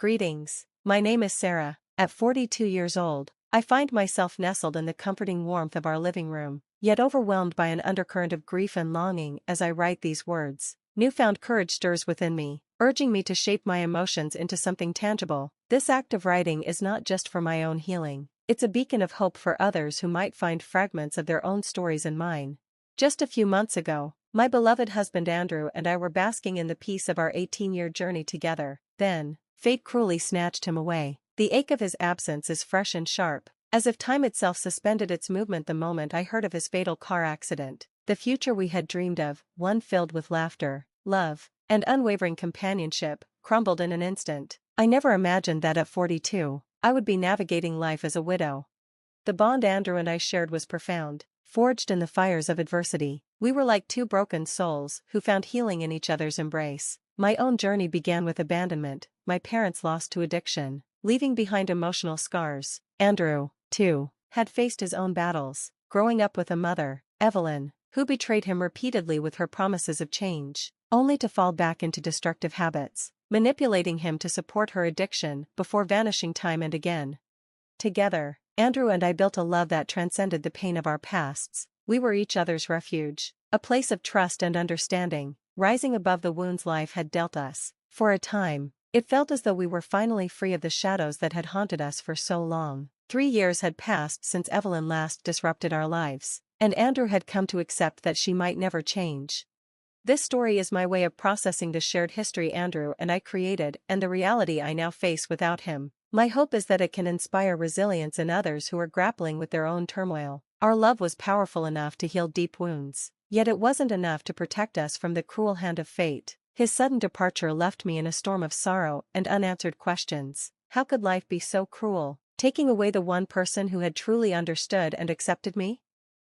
Greetings. My name is Sarah. At 42 years old, I find myself nestled in the comforting warmth of our living room, yet overwhelmed by an undercurrent of grief and longing as I write these words. Newfound courage stirs within me, urging me to shape my emotions into something tangible. This act of writing is not just for my own healing, it's a beacon of hope for others who might find fragments of their own stories in mine. Just a few months ago, my beloved husband Andrew and I were basking in the peace of our 18-year journey together. Then, fate cruelly snatched him away. The ache of his absence is fresh and sharp, as if time itself suspended its movement the moment I heard of his fatal car accident. The future we had dreamed of, one filled with laughter, love, and unwavering companionship, crumbled in an instant. I never imagined that at 42, I would be navigating life as a widow. The bond Andrew and I shared was profound, forged in the fires of adversity. We were like two broken souls who found healing in each other's embrace. My own journey began with abandonment, my parents lost to addiction, leaving behind emotional scars. Andrew, too, had faced his own battles, growing up with a mother, Evelyn, who betrayed him repeatedly with her promises of change, only to fall back into destructive habits, manipulating him to support her addiction before vanishing time and again. Together, Andrew and I built a love that transcended the pain of our pasts. We were each other's refuge, a place of trust and understanding, rising above the wounds life had dealt us. For a time, it felt as though we were finally free of the shadows that had haunted us for so long. 3 years had passed since Evelyn last disrupted our lives, and Andrew had come to accept that she might never change. This story is my way of processing the shared history Andrew and I created and the reality I now face without him. My hope is that it can inspire resilience in others who are grappling with their own turmoil. Our love was powerful enough to heal deep wounds, yet it wasn't enough to protect us from the cruel hand of fate. His sudden departure left me in a storm of sorrow and unanswered questions. How could life be so cruel, taking away the one person who had truly understood and accepted me?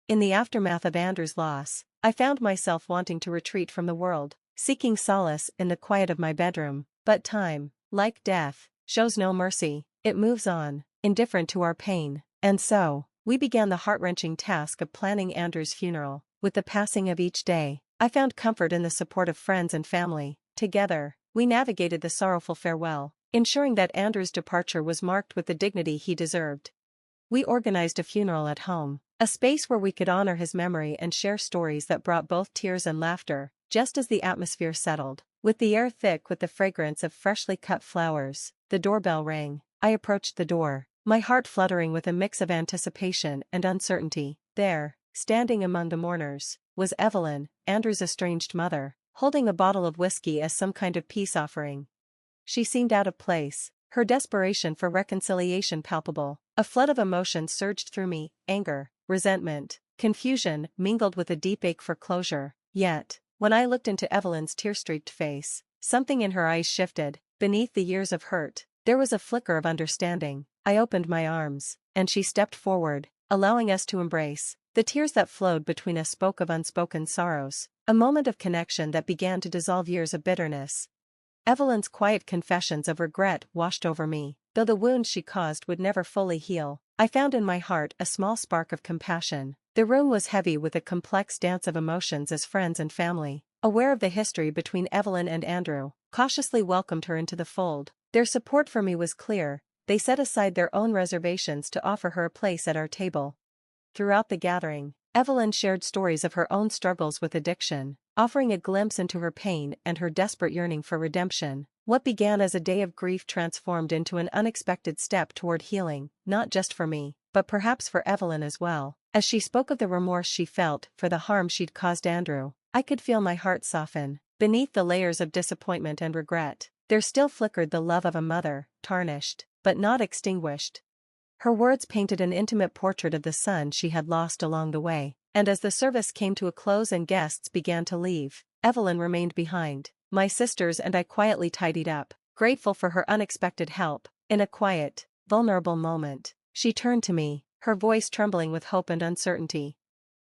In the aftermath of Andrew's loss, I found myself wanting to retreat from the world, seeking solace in the quiet of my bedroom. But time, like death, shows no mercy. It moves on, indifferent to our pain. And so, we began the heart-wrenching task of planning Andrew's funeral. With the passing of each day, I found comfort in the support of friends and family. Together, we navigated the sorrowful farewell, ensuring that Andrew's departure was marked with the dignity he deserved. We organized a funeral at home, a space where we could honor his memory and share stories that brought both tears and laughter. Just as the atmosphere settled, with the air thick with the fragrance of freshly cut flowers, the doorbell rang. I approached the door, my heart fluttering with a mix of anticipation and uncertainty. There, standing among the mourners, was Evelyn, Andrew's estranged mother, holding a bottle of whiskey as some kind of peace offering. She seemed out of place, her desperation for reconciliation palpable. A flood of emotion surged through me, anger, resentment, confusion mingled with a deep ache for closure. Yet, when I looked into Evelyn's tear-streaked face, something in her eyes shifted. Beneath the years of hurt, there was a flicker of understanding. I opened my arms, and she stepped forward, allowing us to embrace. The tears that flowed between us spoke of unspoken sorrows, a moment of connection that began to dissolve years of bitterness. Evelyn's quiet confessions of regret washed over me. Though the wounds she caused would never fully heal, I found in my heart a small spark of compassion. The room was heavy with a complex dance of emotions as friends and family, aware of the history between Evelyn and Andrew, cautiously welcomed her into the fold. Their support for me was clear. They set aside their own reservations to offer her a place at our table. Throughout the gathering, Evelyn shared stories of her own struggles with addiction, offering a glimpse into her pain and her desperate yearning for redemption. What began as a day of grief transformed into an unexpected step toward healing, not just for me, but perhaps for Evelyn as well. As she spoke of the remorse she felt for the harm she'd caused Andrew, I could feel my heart soften. Beneath the layers of disappointment and regret, there still flickered the love of a mother, tarnished, but not extinguished. Her words painted an intimate portrait of the son she had lost along the way, and as the service came to a close and guests began to leave, Evelyn remained behind. My sisters and I quietly tidied up, grateful for her unexpected help. In a quiet, vulnerable moment, she turned to me, her voice trembling with hope and uncertainty.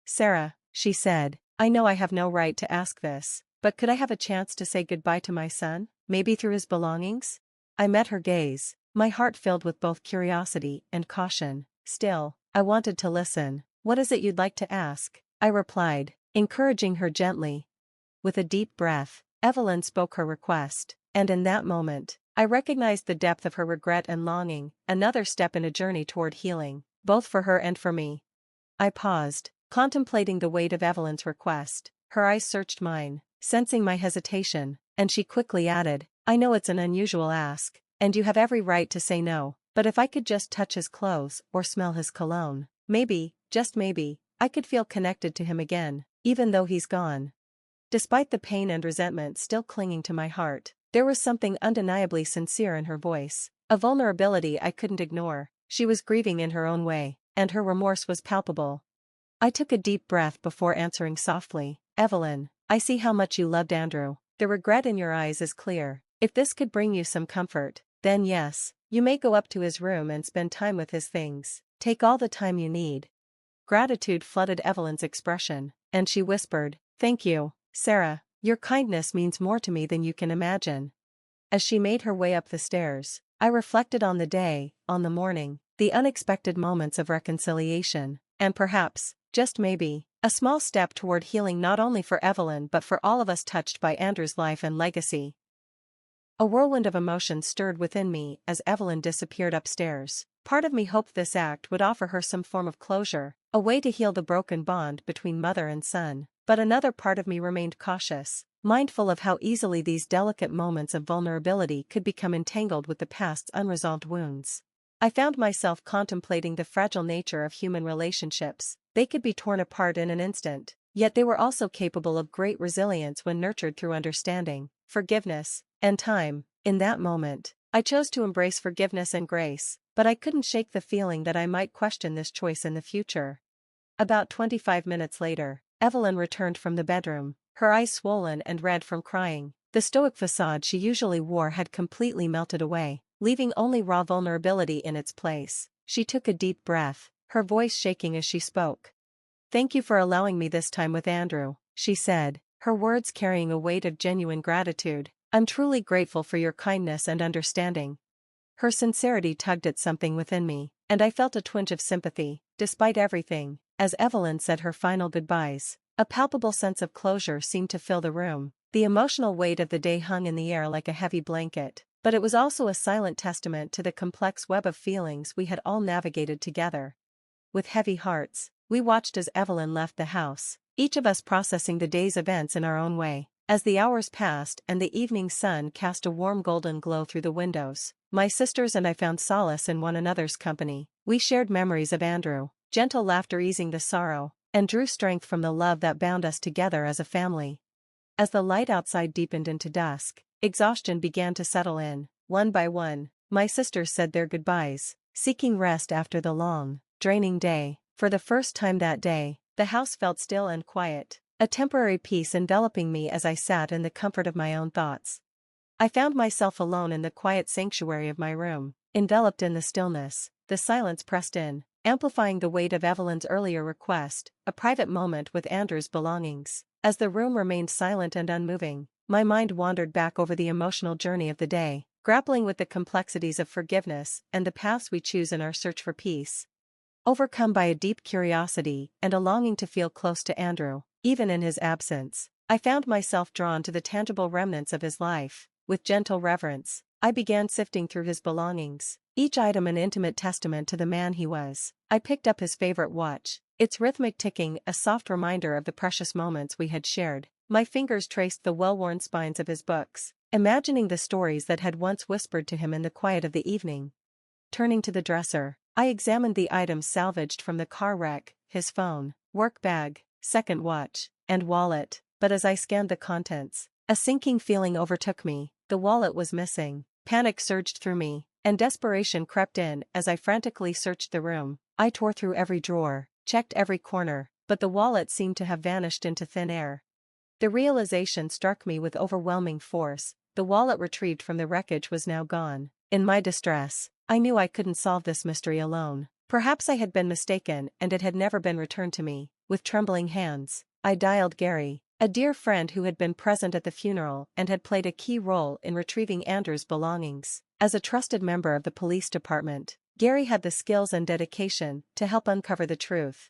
"Sarah," she said, "I know I have no right to ask this, but could I have a chance to say goodbye to my son, maybe through his belongings?" I met her gaze, my heart filled with both curiosity and caution. Still, I wanted to listen. "What is it you'd like to ask?" I replied, encouraging her gently. With a deep breath, Evelyn spoke her request, and in that moment, I recognized the depth of her regret and longing, another step in a journey toward healing, both for her and for me. I paused, contemplating the weight of Evelyn's request. Her eyes searched mine, sensing my hesitation, and she quickly added, "I know it's an unusual ask, and you have every right to say no, but if I could just touch his clothes or smell his cologne, maybe, just maybe, I could feel connected to him again, even though he's gone." Despite the pain and resentment still clinging to my heart, there was something undeniably sincere in her voice, a vulnerability I couldn't ignore. She was grieving in her own way, and her remorse was palpable. I took a deep breath before answering softly, "Evelyn, I see how much you loved Andrew. The regret in your eyes is clear. If this could bring you some comfort, then yes, you may go up to his room and spend time with his things. Take all the time you need." Gratitude flooded Evelyn's expression, and she whispered, "Thank you, Sarah, your kindness means more to me than you can imagine." As she made her way up the stairs, I reflected on the day, on the morning, the unexpected moments of reconciliation, and perhaps, just maybe, a small step toward healing not only for Evelyn but for all of us touched by Andrew's life and legacy. A whirlwind of emotion stirred within me as Evelyn disappeared upstairs. Part of me hoped this act would offer her some form of closure, a way to heal the broken bond between mother and son, but another part of me remained cautious, mindful of how easily these delicate moments of vulnerability could become entangled with the past's unresolved wounds. I found myself contemplating the fragile nature of human relationships. They could be torn apart in an instant, yet they were also capable of great resilience when nurtured through understanding, forgiveness, and time. In that moment, I chose to embrace forgiveness and grace, but I couldn't shake the feeling that I might question this choice in the future. About 25 minutes later, Evelyn returned from the bedroom, her eyes swollen and red from crying. The stoic facade she usually wore had completely melted away, leaving only raw vulnerability in its place. She took a deep breath, her voice shaking as she spoke. "Thank you for allowing me this time with Andrew," she said, her words carrying a weight of genuine gratitude. "I'm truly grateful for your kindness and understanding." Her sincerity tugged at something within me, and I felt a twinge of sympathy. Despite everything, as Evelyn said her final goodbyes, a palpable sense of closure seemed to fill the room. The emotional weight of the day hung in the air like a heavy blanket, but it was also a silent testament to the complex web of feelings we had all navigated together. With heavy hearts, we watched as Evelyn left the house, each of us processing the day's events in our own way. As the hours passed and the evening sun cast a warm golden glow through the windows, my sisters and I found solace in one another's company. We shared memories of Andrew, gentle laughter easing the sorrow, and drew strength from the love that bound us together as a family. As the light outside deepened into dusk, exhaustion began to settle in. One by one, my sisters said their goodbyes, seeking rest after the long, draining day. For the first time that day, the house felt still and quiet, a temporary peace enveloping me as I sat in the comfort of my own thoughts. I found myself alone in the quiet sanctuary of my room, enveloped in the stillness. The silence pressed in, amplifying the weight of Evelyn's earlier request, a private moment with Andrew's belongings. As the room remained silent and unmoving, my mind wandered back over the emotional journey of the day, grappling with the complexities of forgiveness and the paths we choose in our search for peace. Overcome by a deep curiosity and a longing to feel close to Andrew, even in his absence, I found myself drawn to the tangible remnants of his life. With gentle reverence, I began sifting through his belongings, each item an intimate testament to the man he was. I picked up his favorite watch, its rhythmic ticking a soft reminder of the precious moments we had shared. My fingers traced the well-worn spines of his books, imagining the stories that had once whispered to him in the quiet of the evening. Turning to the dresser, I examined the items salvaged from the car wreck, his phone, work bag, second watch, and wallet, but as I scanned the contents, a sinking feeling overtook me. The wallet was missing. Panic surged through me, and desperation crept in as I frantically searched the room. I tore through every drawer, checked every corner, but the wallet seemed to have vanished into thin air. The realization struck me with overwhelming force. The wallet retrieved from the wreckage was now gone. In my distress, I knew I couldn't solve this mystery alone. Perhaps I had been mistaken and it had never been returned to me. With trembling hands, I dialed Gary, a dear friend who had been present at the funeral and had played a key role in retrieving Andrew's belongings. As a trusted member of the police department, Gary had the skills and dedication to help uncover the truth.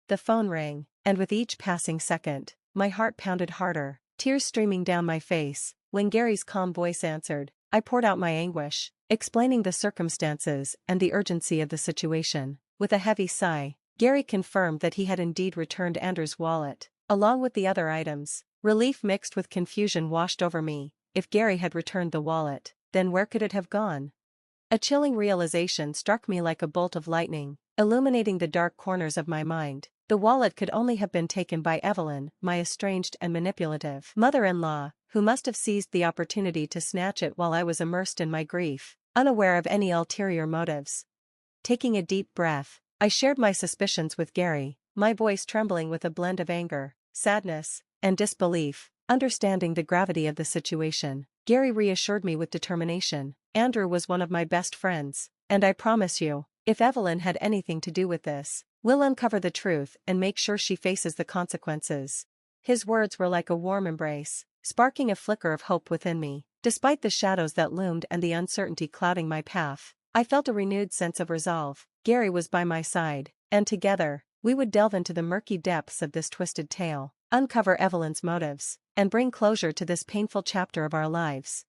The phone rang, and with each passing second, my heart pounded harder, tears streaming down my face. When Gary's calm voice answered, I poured out my anguish, explaining the circumstances and the urgency of the situation. With a heavy sigh, Gary confirmed that he had indeed returned Andrew's wallet, along with the other items. Relief mixed with confusion washed over me. If Gary had returned the wallet, then where could it have gone? A chilling realization struck me like a bolt of lightning, illuminating the dark corners of my mind. The wallet could only have been taken by Evelyn, my estranged and manipulative mother-in-law, who must have seized the opportunity to snatch it while I was immersed in my grief, unaware of any ulterior motives. Taking a deep breath, I shared my suspicions with Gary, my voice trembling with a blend of anger, sadness, and disbelief. Understanding the gravity of the situation, Gary reassured me with determination. Andrew was one of my best friends, and I promise you, if Evelyn had anything to do with this, we'll uncover the truth and make sure she faces the consequences. His words were like a warm embrace, sparking a flicker of hope within me. Despite the shadows that loomed and the uncertainty clouding my path, I felt a renewed sense of resolve. Gary was by my side, and together, we would delve into the murky depths of this twisted tale, uncover Evelyn's motives, and bring closure to this painful chapter of our lives.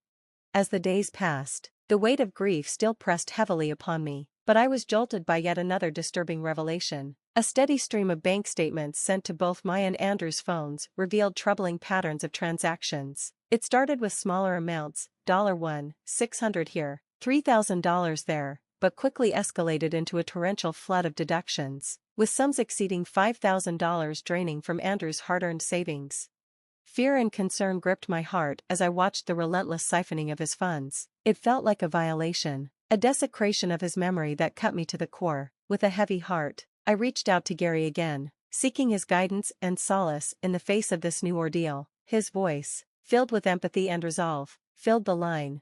As the days passed, the weight of grief still pressed heavily upon me, but I was jolted by yet another disturbing revelation. A steady stream of bank statements sent to both my and Andrew's phones revealed troubling patterns of transactions. It started with smaller amounts, $1, $600 here, $3,000 there, but quickly escalated into a torrential flood of deductions, with sums exceeding $5,000 draining from Andrew's hard-earned savings. Fear and concern gripped my heart as I watched the relentless siphoning of his funds. It felt like a violation, a desecration of his memory that cut me to the core. With a heavy heart, I reached out to Gary again, seeking his guidance and solace in the face of this new ordeal. His voice, filled with empathy and resolve, filled the line.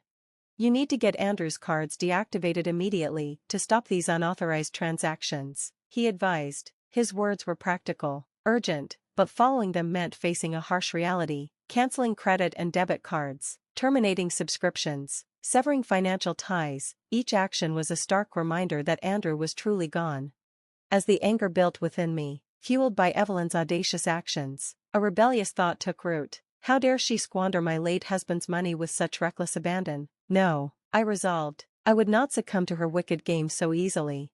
You need to get Andrew's cards deactivated immediately to stop these unauthorized transactions, he advised. His words were practical, urgent, but following them meant facing a harsh reality, canceling credit and debit cards, terminating subscriptions, severing financial ties. Each action was a stark reminder that Andrew was truly gone. As the anger built within me, fueled by Evelyn's audacious actions, a rebellious thought took root. How dare she squander my late husband's money with such reckless abandon? No, I resolved, I would not succumb to her wicked game so easily.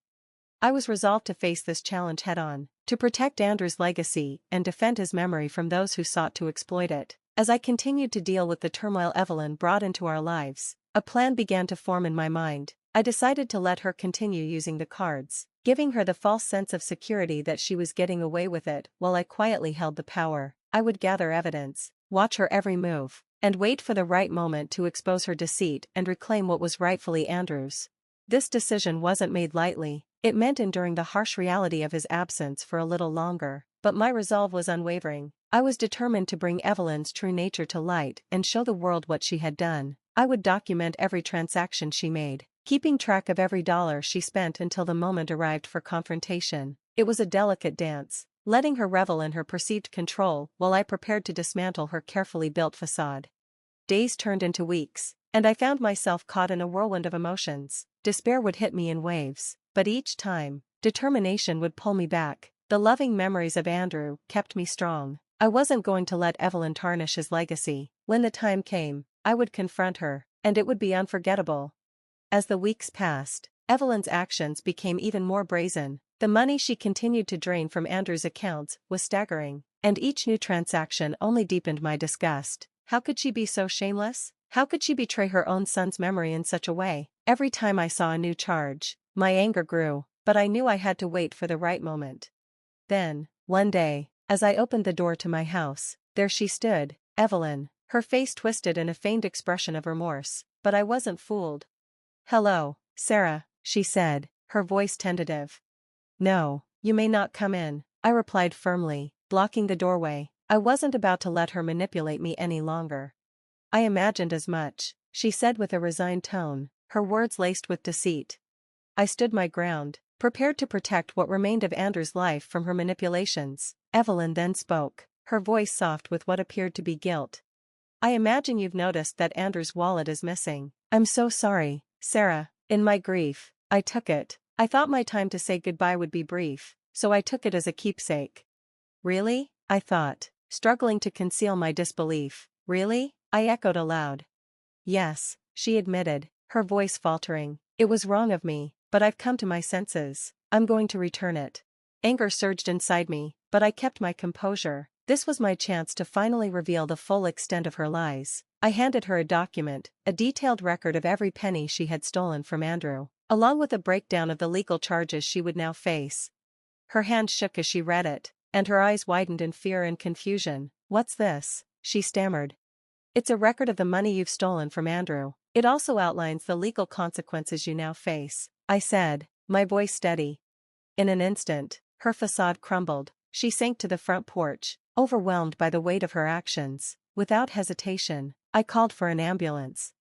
I was resolved to face this challenge head-on, to protect Andrew's legacy and defend his memory from those who sought to exploit it. As I continued to deal with the turmoil Evelyn brought into our lives, a plan began to form in my mind. I decided to let her continue using the cards, giving her the false sense of security that she was getting away with it while I quietly held the power. I would gather evidence, watch her every move, and wait for the right moment to expose her deceit and reclaim what was rightfully Andrew's. This decision wasn't made lightly. It meant enduring the harsh reality of his absence for a little longer, but my resolve was unwavering. I was determined to bring Evelyn's true nature to light and show the world what she had done. I would document every transaction she made, keeping track of every dollar she spent until the moment arrived for confrontation. It was a delicate dance, letting her revel in her perceived control while I prepared to dismantle her carefully built facade. Days turned into weeks, and I found myself caught in a whirlwind of emotions. Despair would hit me in waves, but each time, determination would pull me back. The loving memories of Andrew kept me strong. I wasn't going to let Evelyn tarnish his legacy. When the time came, I would confront her, and it would be unforgettable. As the weeks passed, Evelyn's actions became even more brazen. The money she continued to drain from Andrew's accounts was staggering, and each new transaction only deepened my disgust. How could she be so shameless? How could she betray her own son's memory in such a way? Every time I saw a new charge, my anger grew, but I knew I had to wait for the right moment. Then, one day, as I opened the door to my house, there she stood, Evelyn, her face twisted in a feigned expression of remorse, but I wasn't fooled. "Hello, Sarah," she said, her voice tentative. "No, you may not come in," I replied firmly, blocking the doorway. I wasn't about to let her manipulate me any longer. "I imagined as much," she said with a resigned tone, her words laced with deceit. I stood my ground, prepared to protect what remained of Andrew's life from her manipulations. Evelyn then spoke, her voice soft with what appeared to be guilt. "I imagine you've noticed that Andrew's wallet is missing." "I'm so sorry, Sarah." In my grief, I took it. I thought my time to say goodbye would be brief, so I took it as a keepsake. "Really?" I thought, struggling to conceal my disbelief. "Really?" I echoed aloud. "Yes, she admitted, her voice faltering. It was wrong of me, but I've come to my senses. I'm going to return it. Anger surged inside me, but I kept my composure. This was my chance to finally reveal the full extent of her lies. I handed her a document, a detailed record of every penny she had stolen from Andrew, along with a breakdown of the legal charges she would now face. Her hand shook as she read it, and her eyes widened in fear and confusion. "What's this?" she stammered. "It's a record of the money you've stolen from Andrew. It also outlines the legal consequences you now face," I said, my voice steady. In an instant, her facade crumbled. She sank to the front porch, overwhelmed by the weight of her actions. Without hesitation, I called for an ambulance.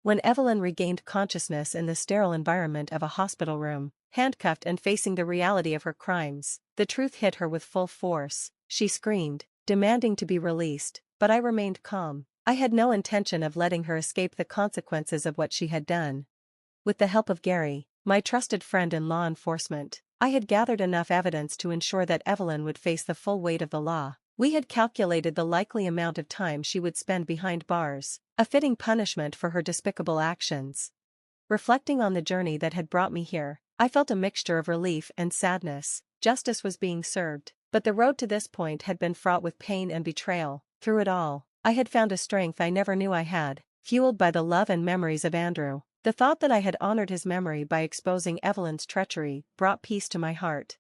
When Evelyn regained consciousness in the sterile environment of a hospital room, handcuffed and facing the reality of her crimes, the truth hit her with full force. She screamed, demanding to be released, but I remained calm. I had no intention of letting her escape the consequences of what she had done. With the help of Gary, my trusted friend in law enforcement, I had gathered enough evidence to ensure that Evelyn would face the full weight of the law. We had calculated the likely amount of time she would spend behind bars, a fitting punishment for her despicable actions. Reflecting on the journey that had brought me here, I felt a mixture of relief and sadness. Justice was being served, but the road to this point had been fraught with pain and betrayal. Through it all, I had found a strength I never knew I had, fueled by the love and memories of Andrew. The thought that I had honored his memory by exposing Evelyn's treachery brought peace to my heart.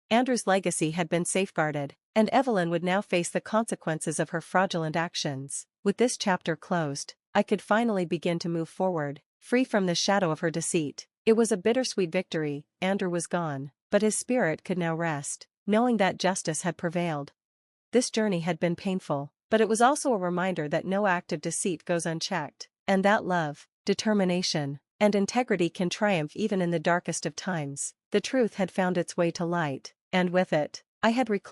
Andrew's legacy had been safeguarded, and Evelyn would now face the consequences of her fraudulent actions. With this chapter closed, I could finally begin to move forward, free from the shadow of her deceit. It was a bittersweet victory. Andrew was gone, but his spirit could now rest, knowing that justice had prevailed. This journey had been painful, but it was also a reminder that no act of deceit goes unchecked, and that love, determination, and integrity can triumph even in the darkest of times. The truth had found its way to light, and with it, I had reclaimed